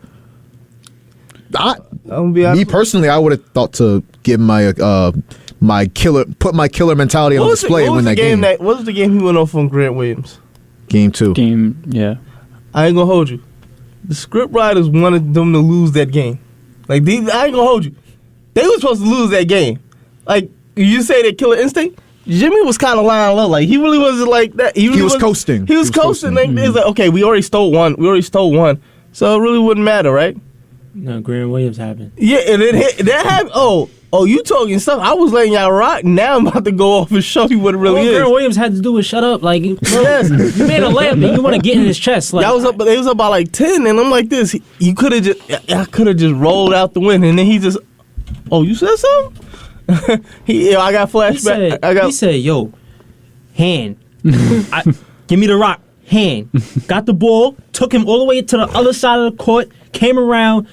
Me personally, I would have thought to give my killer mentality on display and win that game. What was the game he went off on Grant Williams? Game 2. Yeah. I ain't gonna hold you. The script writers wanted them to lose that game. Like I ain't gonna hold you. They were supposed to lose that game. Like you say that killer instinct. Jimmy was kind of lying low. Like he really wasn't like that. He was coasting. He was coasting. Like, it's like, okay, we already stole one. So it really wouldn't matter, right? No, Grant Williams happened. Yeah, and that happened. Oh, you talking stuff. I was letting y'all rock. Now I'm about to go off and show you what it really is. Grant Williams had to do was shut up. Like, you made a layup and you want to get in his chest. Like, they was up by like 10, and I'm like this. I could have just rolled out the win, and then he just, oh, you said something? I got flashback. He said, yo, hand. Give me the rock. Hand. Got the ball, took him all the way to the other side of the court, came around,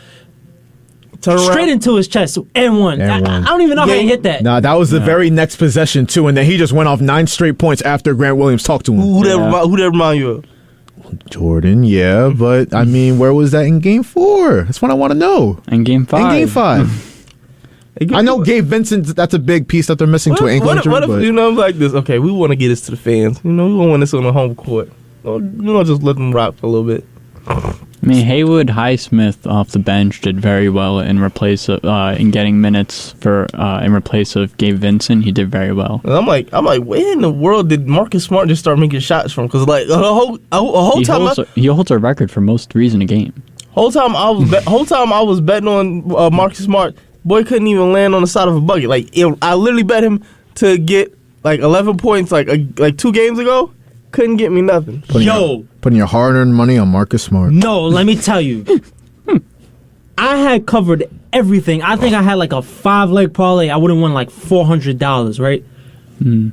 straight into his chest, and won. I don't even know how he hit that. Nah, that was the very next possession, too, and then he just went off 9 straight points after Grant Williams talked to him. Who that remind you of? Jordan, yeah, but, I mean, where was that in Game 4? That's what I want to know. In Game 5. In Game 5. I know Gabe Vincent, that's a big piece that they're missing to an ankle injury. What if, like this, okay, we want to get this to the fans. We want this on the home court. We're going to just let them rock for a little bit. I mean, Haywood Highsmith off the bench did very well in getting minutes in replace of Gabe Vincent. He did very well. And I'm like, where in the world did Marcus Smart just start making shots from? Because like a whole time he holds a record for most threes in a game. Whole time I was betting on Marcus Smart. Boy couldn't even land on the side of a bucket. Like I literally bet him to get like 11 points like 2 games ago. Couldn't get me nothing. Putting your hard-earned money on Marcus Smart. No, let me tell you. I had covered everything. I think I had like a 5-leg parlay. I would have won like $400, right?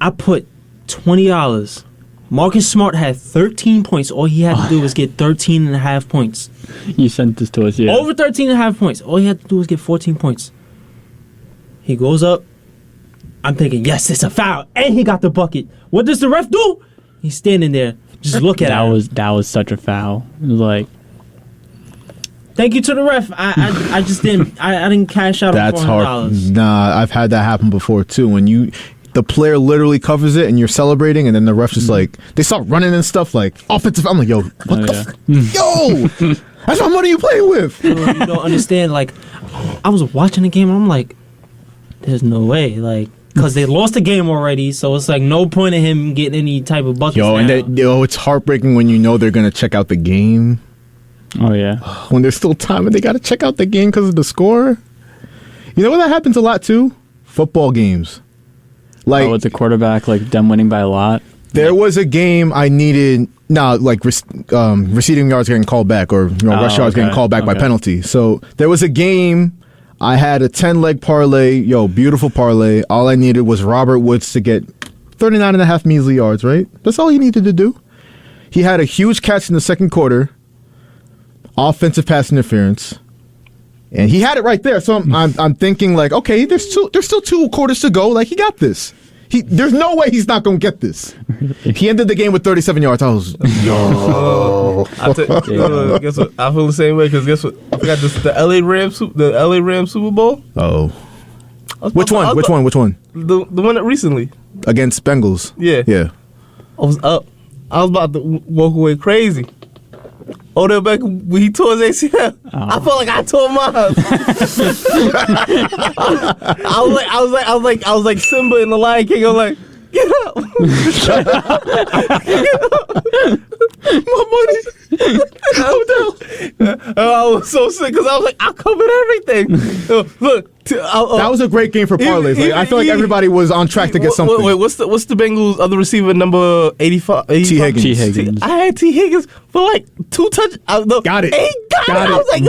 I put $20. Marcus Smart had 13 points. All he had to do was get 13.5 points. You sent this to us, yeah. Over 13.5 points. All he had to do was get 14 points. He goes up. I'm thinking, yes, it's a foul. And he got the bucket. What does the ref do? He's standing there. Just look at him. That was such a foul. It was like, thank you to the ref. I just didn't. I didn't cash out. That's on $400. hard. Nah, I've had that happen before too. When the player literally covers it and you're celebrating, and then the ref just like they start running and stuff like offensive. I'm like, yo, what yo, that's my money you playing with. You don't understand. Like, I was watching the game and I'm like, there's no way. Like, because they lost the game already, so it's like no point in him getting any type of buckets. It's heartbreaking when you know they're gonna check out the game. Oh yeah, when there's still time and they gotta check out the game because of the score. You know what that happens a lot too? Football games. Like with the quarterback, like them winning by a lot. There was a game I needed. Receiving yards getting called back, or rush yards getting called back by penalty. So there was a game. I had a 10-leg parlay. Beautiful parlay. All I needed was Robert Woods to get 39.5 measly yards, right? That's all he needed to do. He had a huge catch in the second quarter. Offensive pass interference. And he had it right there. So I'm thinking like, okay, there's still 2 quarters to go. Like, he got this. There's no way he's not going to get this. He ended the game with 37 yards. I was, guess what? I feel the same way because guess what? I forgot the LA Rams Super Bowl. Oh, which one? The one that recently against Bengals. Yeah. I was up. I was about to walk away crazy. Odell Beckham, when he tore his ACL, I felt like I tore mine. I was like Simba in the Lion King. I'm like, get up, my money. I was so sick because I was like, I covered everything. Look. That was a great game for parlays. I feel like everybody was on track to get something. Wait, what's the Bengals' other receiver, number 85? T. Higgins. I had T. Higgins for like 2 touchdowns. Got it. He got it. I was like,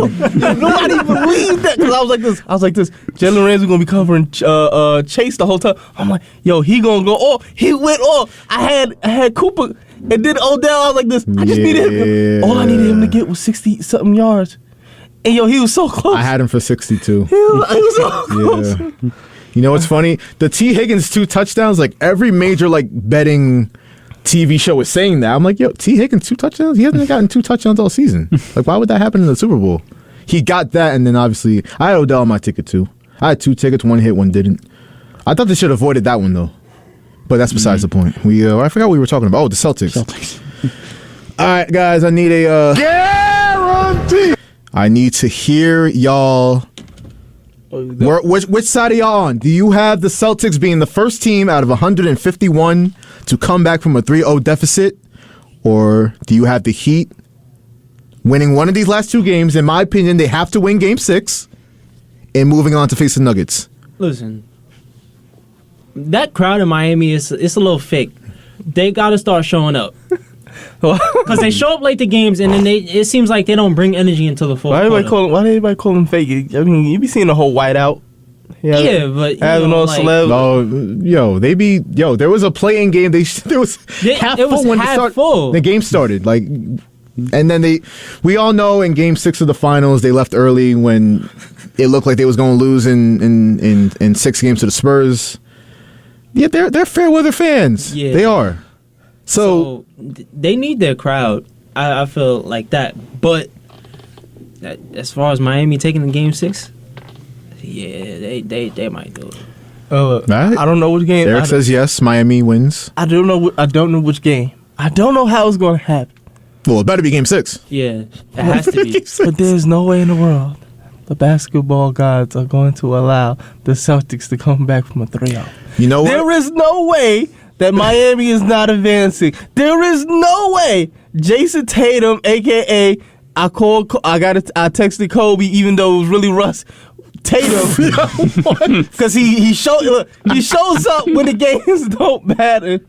nobody believed that because I was like this. Jalen Ramsey gonna be covering Chase the whole time. I'm like, yo, he gonna go off. He went off. I had Cooper and then Odell. I was like this. I just needed him. All I needed him to get was 60-something yards. And yo, he was so close. I had him for 62. He was so close. Yeah. You know what's funny? The T. Higgins 2 touchdowns, like every major like betting TV show is saying that. I'm like, yo, T. Higgins 2 touchdowns? He hasn't gotten 2 touchdowns all season. Like, why would that happen in the Super Bowl? He got that, and then obviously I had Odell on my ticket too. I had 2 tickets, 1 hit, 1 didn't. I thought they should have avoided that one though. But that's besides the point. I forgot what we were talking about. Oh, the Celtics. All right, guys, I need a guarantee. I need to hear y'all. Which side are y'all on? Do you have the Celtics being the first team out of 151 to come back from a 3-0 deficit? Or do you have the Heat winning one of these last 2 games? In my opinion, they have to win Game 6 and moving on to face the Nuggets. Listen, that crowd in Miami it's a little fake. They got to start showing up. Because they show up late to games, and then it seems like they don't bring energy into the fourth quarter. Why do everybody call them fake? I mean, you be seeing the whole whiteout. Yeah, but having all celebs. There was a play-in game. There was half full when the game started. Like, and then we all know in Game 6 of the finals they left early when it looked like they was going to lose in 6 games to the Spurs. Yeah, they're fair weather fans. Yeah, they are. So they need their crowd. I feel like that. But as far as Miami taking the Game 6, yeah, they might do it. Right. I don't know which game. Eric says yes. Miami wins. I don't know which game. I don't know how it's going to happen. Well, it better be Game 6. Yeah, it has to be. But there's no way in the world the basketball gods are going to allow the Celtics to come back from a 3-0. You know what? There is no way that Miami is not advancing. There is no way Jason Tatum, a.k.a. I texted Kobe even though it was really Russ. Tatum, because he shows up when the games don't matter.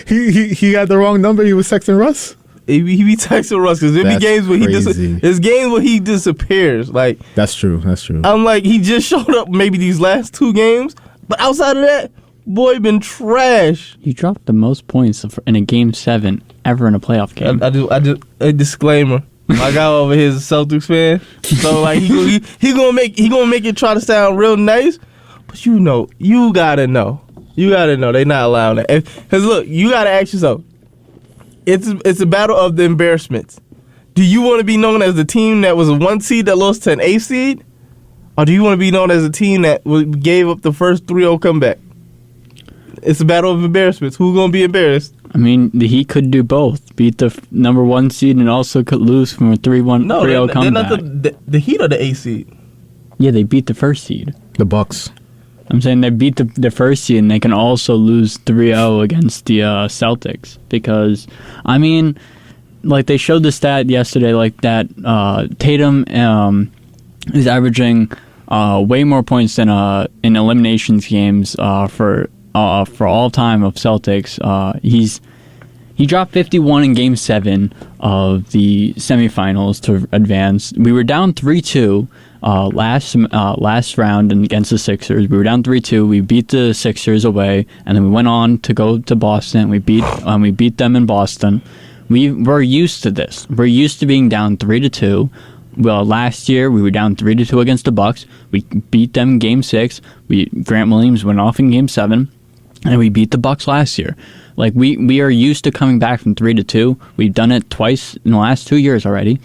He got the wrong number. He was texting Russ. He be texting Russ because there be games where there's games where he disappears. Like that's true. I'm like, he just showed up maybe these last 2 games, but outside of that, boy been trash. He dropped the most points in a Game 7 ever in a playoff game. I just a disclaimer. My guy over here is a Celtics fan, so like he gonna make it try to sound real nice, but you gotta know they not allowing that. Because look, you gotta ask yourself, it's a battle of the embarrassments. Do you want to be known as the team that was a 1 seed that lost to an 8 seed, or do you want to be known as a team that gave up the first 3-0 comeback? It's a battle of embarrassments. Who's gonna be embarrassed? I mean, he could do both. Beat the number 1 seed and also could lose from a 3-0 comeback. They're not the Heat or the 8 seed. Yeah, they beat the first seed. The Bucks. I'm saying they beat the first seed and they can also lose 3-0 against the Celtics. Because, I mean, like they showed the stat yesterday, like that Tatum is averaging way more points than in eliminations games for all time of Celtics. He dropped 51 in Game 7 of the semifinals to advance. We were down 3-2 last round against the Sixers. We were down 3-2. We beat the Sixers away, and then we went on to go to Boston. We beat them in Boston. We're used to this. We're used to being down 3-2. Well, last year we were down 3-2 against the Bucks. We beat them in Game 6. Grant Williams went off in Game 7. And we beat the Bucks last year. Like we are used to coming back from 3-2. We've done it twice in the last 2 years already,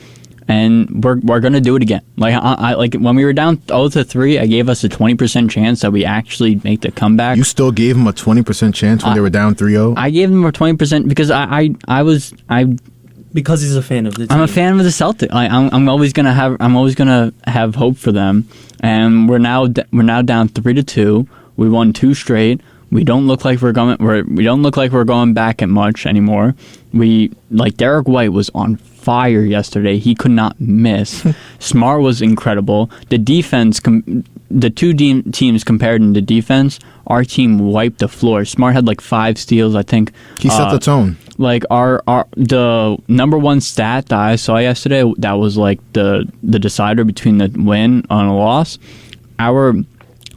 and we're gonna do it again. Like I like when we were down 0-3, I gave us a 20% chance that we actually make the comeback. You still gave them a 20% chance when they were down 3-0? I gave them a 20% because I because he's a fan of the team. I'm a fan of the Celtics. I'm always gonna have hope for them, and we're now down 3-2. We won 2 straight. We don't look like we're going back at much anymore. Derek White was on fire yesterday. He could not miss. Smart was incredible. The defense, the two teams compared in the defense, our team wiped the floor. Smart had like 5 steals, I think. He set the tone. Like the number 1 stat that I saw yesterday, that was like the decider between the win and a loss. Our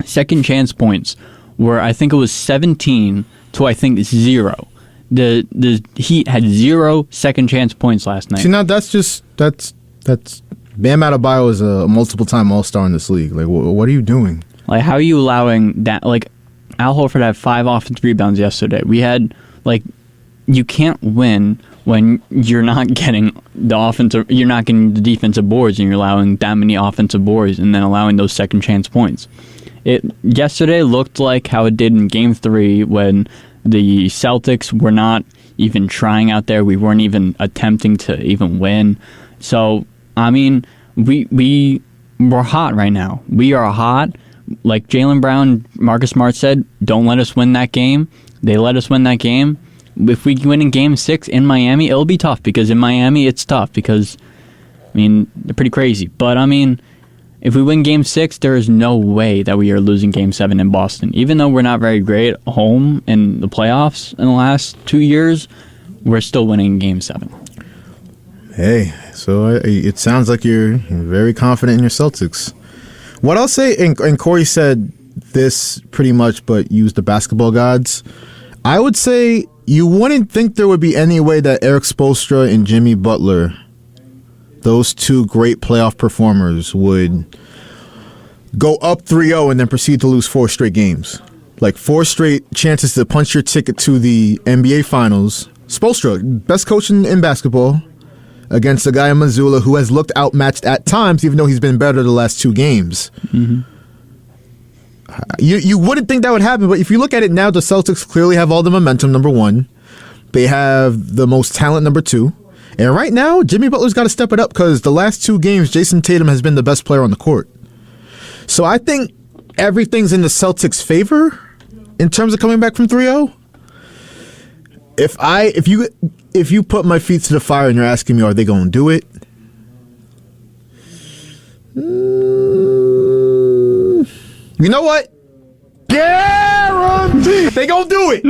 second chance points where I think it was 17 to I think 0. The Heat had 0 second chance points last night. See, now that's Bam Adebayo is a multiple-time All-Star in this league. Like, what are you doing? Like, how are you allowing that? Like, Al Horford had 5 offensive rebounds yesterday. We had you can't win when you're not getting you're not getting the defensive boards, and you're allowing that many offensive boards, and then allowing those second chance points. It yesterday looked like how it did in Game 3 when the Celtics were not even trying out there. We weren't even attempting to even win. So, I mean, we're hot right now. We are hot. Like Jaylen Brown, Marcus Smart said, don't let us win that game. They let us win that game. If we win in Game 6 in Miami, it'll be tough because in Miami it's tough because, I mean, they're pretty crazy. But, I mean, if we win Game 6, there is no way that we are losing Game 7 in Boston. Even though we're not very great at home in the playoffs in the last 2 years, we're still winning Game 7. Hey, so it sounds like you're very confident in your Celtics. What I'll say, and Corey said this pretty much, but used the basketball gods, I would say you wouldn't think there would be any way that Eric Spoelstra and Jimmy Butler, those 2 great playoff performers, would go up 3-0 and then proceed to lose 4 straight games. Like 4 straight chances to punch your ticket to the NBA Finals. Spoelstra, best coach in basketball, against a guy in Missoula who has looked outmatched at times, even though he's been better the last 2 games. Mm-hmm. You wouldn't think that would happen, but if you look at it now, the Celtics clearly have all the momentum, number 1. They have the most talent, number 2. And right now, Jimmy Butler's got to step it up because the last 2 games, Jason Tatum has been the best player on the court. So I think everything's in the Celtics' favor in terms of coming back from 3-0. If you put my feet to the fire and you're asking me, are they going to do it? You know what? Guarantee they going to do it.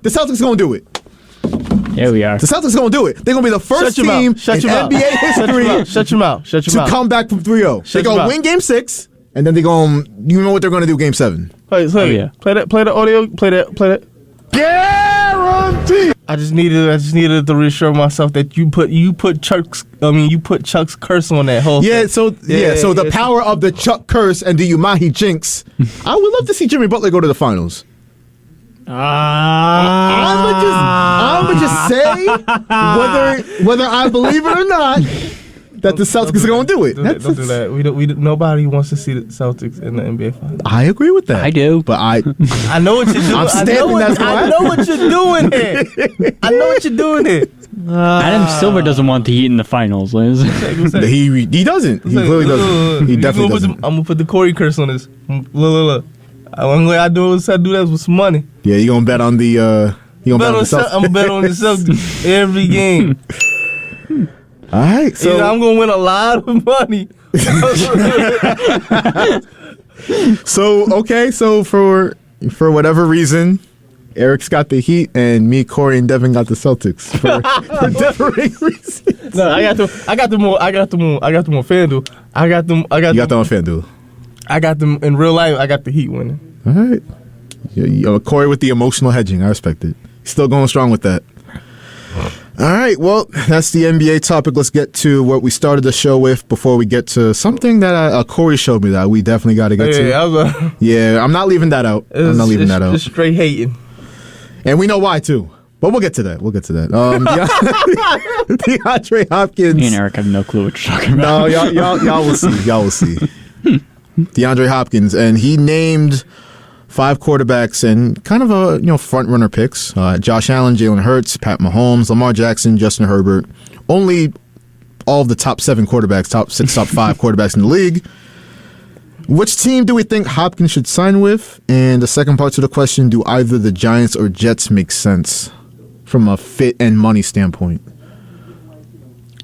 The Celtics going to do it. Here we are. The Celtics going to do it. They're going to be the first team in NBA history to come back from 3-0. They're going to win Game 6, and then they're going to, you know what they're going to do Game 7. Play the audio. Play that. Guarantee. I just needed to reassure myself that you put Chuck's curse on that whole thing. So the power of the Chuck curse and the Umahi jinx. I would love to see Jimmy Butler go to the finals. I'm just say whether I believe it or not that the Celtics are going to do it. Don't do that. Nobody wants to see the Celtics in the NBA Finals. I agree with that. I do, but I know what you're doing. I know what you're doing here. I know what you're doing here. Adam Silver doesn't want the Heat in the finals, Liz. He doesn't. He clearly doesn't. He definitely doesn't. I'm gonna put the Corey curse on this. Look. The only way I do that with some money. Yeah, you gonna bet on the? I'm gonna bet on the Celtics every game. All right, so I'm gonna win a lot of money. So for whatever reason, Eric's got the Heat, and me, Corey, and Devin got the Celtics for differing reasons. No, I got them on FanDuel. I got them on FanDuel. I got them in real life. I got the Heat winning. All right. Corey with the emotional hedging. I respect it. Still going strong with that. All right. Well, that's the NBA topic. Let's get to what we started the show with before we get to something that Corey showed me that we definitely got to get to. Yeah, I'm not leaving that out. It's straight hating. And we know why, too. But we'll get to that. DeAndre Hopkins. Me and Eric have no clue what you're talking about. No, y'all will see. Y'all will see. DeAndre Hopkins, and he named 5 quarterbacks and kind of front runner picks: Josh Allen, Jalen Hurts, Pat Mahomes, Lamar Jackson, Justin Herbert. Only all of the top 7 quarterbacks, top 6, top 5 quarterbacks in the league. Which team do we think Hopkins should sign with? And the second part to the question: do either the Giants or Jets make sense from a fit and money standpoint?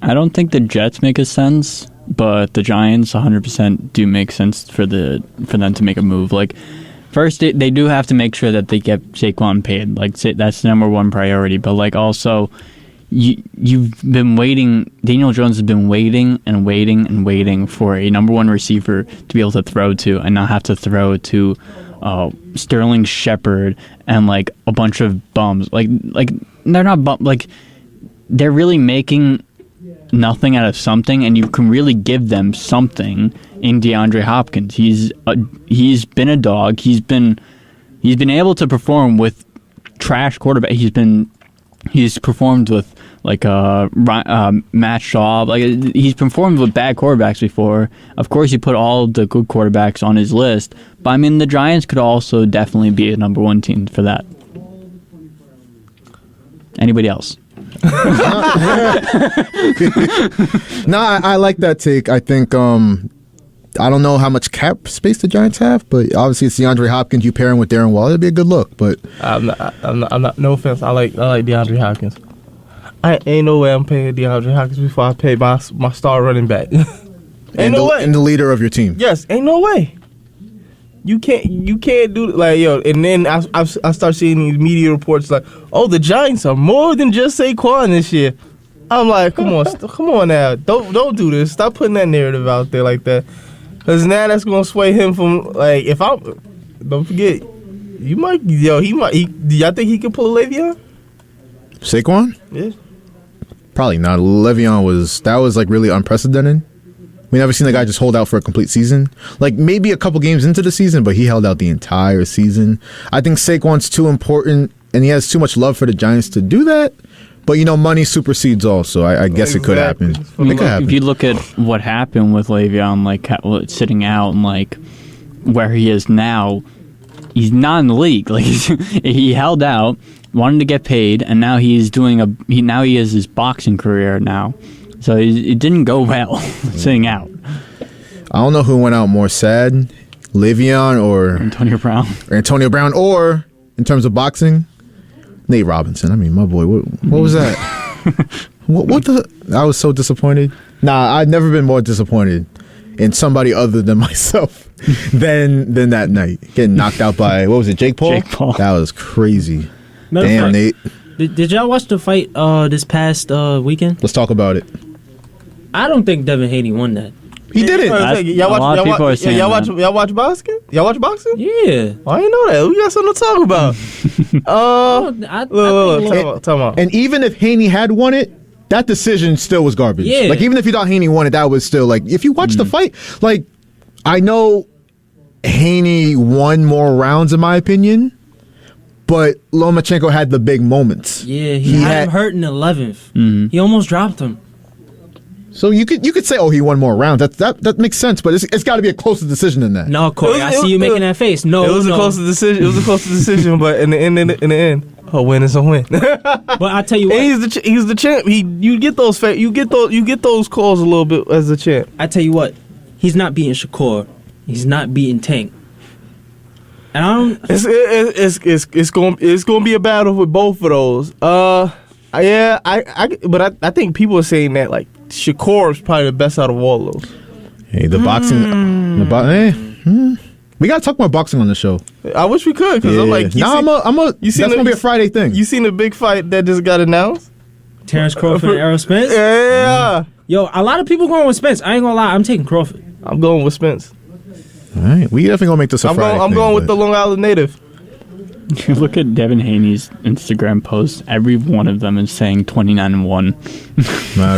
I don't think the Jets make a sense. But the Giants 100% do make sense for them to make a move. Like, first, they do have to make sure that they get Saquon paid. Like, that's the number one priority. But, like, also, you've been waiting. Daniel Jones has been waiting and waiting and waiting for a number one receiver to be able to throw to and not have to throw to Sterling Shepard and, like, a bunch of bums. Like they're not bums. Like, they're really making nothing out of something, and you can really give them something in DeAndre Hopkins. He's been a dog. He's been able to perform with trash quarterback. He's performed with like Matt Schaub. Like he's performed with bad quarterbacks before. Of course, you put all the good quarterbacks on his list, but I mean the Giants could also definitely be a number one team for that. Anybody else? No, I like that take. I think I don't know how much cap space the Giants have, but obviously it's DeAndre Hopkins. You pair him with Darren Waller, it'd be a good look. But I'm not. No offense. I like DeAndre Hopkins. I ain't no way I'm paying DeAndre Hopkins before I pay my star running back. Ain't no way. And the leader of your team. Yes, ain't no way. You can't do like and then I start seeing these media reports like, oh, the Giants are more than just Saquon this year. I'm like, come on now, don't do this. Stop putting that narrative out there like that, because now that's gonna sway him from like don't forget, he might. Do y'all think he can pull a Le'Veon? Saquon? Yeah. Probably not. Le'Veon was like really unprecedented. We never seen the guy just hold out for a complete season. Like maybe a couple games into the season, but he held out the entire season. I think Saquon's too important, and he has too much love for the Giants to do that. But money supersedes all, so I guess it could happen. It could happen. If you look at what happened with Le'Veon, like sitting out and like where he is now, he's not in the league. Like he held out, wanted to get paid, and now he's doing now he has his boxing career now. So it didn't go well sitting out. I don't know who went out more sad, Le'Veon or Antonio Brown, or in terms of boxing, Nate Robinson. I mean, my boy, what was that? what the? I was so disappointed. Nah, I've never been more disappointed in somebody other than myself than that night. Getting knocked out by, what was it, Jake Paul? That was crazy. Damn, Nate. Did y'all watch the fight this past weekend? Let's talk about it. I don't think Devin Haney won that. He did it. Y'all watch boxing? Y'all watch boxing? Yeah. I didn't know that. We got something to talk about. Talk about. And even if Haney had won it, that decision still was garbage. Yeah. Like, even if you thought Haney won it, that was still, like, if you watch the fight, like, I know Haney won more rounds, in my opinion, but Lomachenko had the big moments. Yeah, he had him hurt in the 11th. He almost dropped him. So you could say, oh, he won more rounds. That makes sense, but it's got to be a closer decision than that. No, Corey, I see you making that face. No, it was a closer decision. It was a closer decision, but in the end, a win is a win. But I tell you what, and he's the champ. You get those calls a little bit as a champ. I tell you what, he's not beating Shakur. He's not beating Tank. And I don't. It's going to be a battle with both of those. Yeah, I think people are saying that like Shakur is probably the best out of all those. Hey, the boxing, we gotta talk more boxing on the show. I wish we could, because I'm like, that's gonna be a Friday thing. You seen the big fight that just got announced? Terrence Crawford and Errol Spence? Yeah. Yo, a lot of people going with Spence. I ain't gonna lie, I'm taking Crawford. I'm going with Spence. All right, we definitely gonna make this a Friday thing. I'm going with the Long Island native. You look at Devin Haney's Instagram posts. Every one of them is saying 29-1.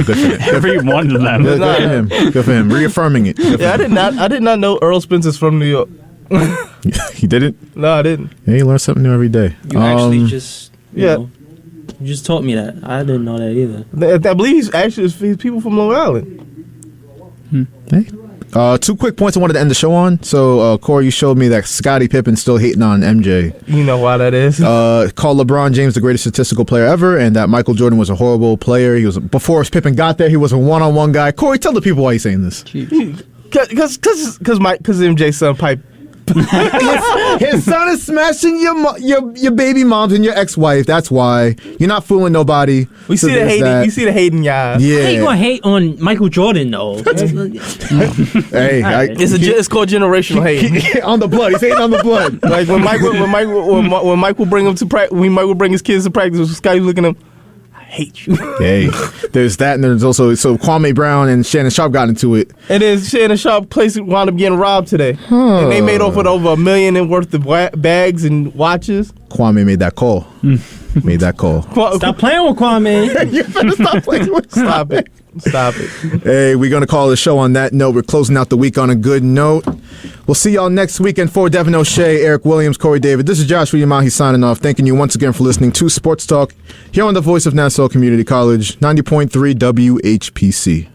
Good for him. Every one of them. Good for him. Reaffirming it. I did not know Errol Spence is from New York. He didn't? No, I didn't. Yeah, you learn something new every day. You actually just you just taught me that. I didn't know that either. I believe he's people from Long Island. Hey. 2 quick points I wanted to end the show on. So, Corey, you showed me that Scottie Pippen's still hating on MJ. You know why that is? Called LeBron James the greatest statistical player ever, and that Michael Jordan was a horrible player. He was before Pippen got there. He was a one-on-one guy. Corey, tell the people why he's saying this. Because MJ's son pipe. His son is smashing your baby moms and your ex-wife. That's why you're not fooling nobody. We see the hating. You see the hating, y'all. Yeah. I ain't gonna hate on Michael Jordan though. Hey, it's called generational hate. On the blood, he's hating on the blood. Like when Michael bring him to practice, when Michael bring his kids to practice, Scotty's looking at him. Hate you. Hey, there's that, and there's also Kwame Brown and Shannon Sharp got into it. And then Shannon Sharp place wound up getting robbed today, and they made off with over $1 million worth of bags and watches. Kwame made that call. Made that call. Stop playing with Kwame. You better stop playing with. Stop it. Hey, we're gonna call the show on that note. We're closing out the week on a good note. We'll see y'all next weekend. For Devin O'Shea, Eric Williams, Corey David, this is Joshua Umahi signing off. Thanking you once again for listening to Sports Talk here on the voice of Nassau Community College, 90.3 WHPC.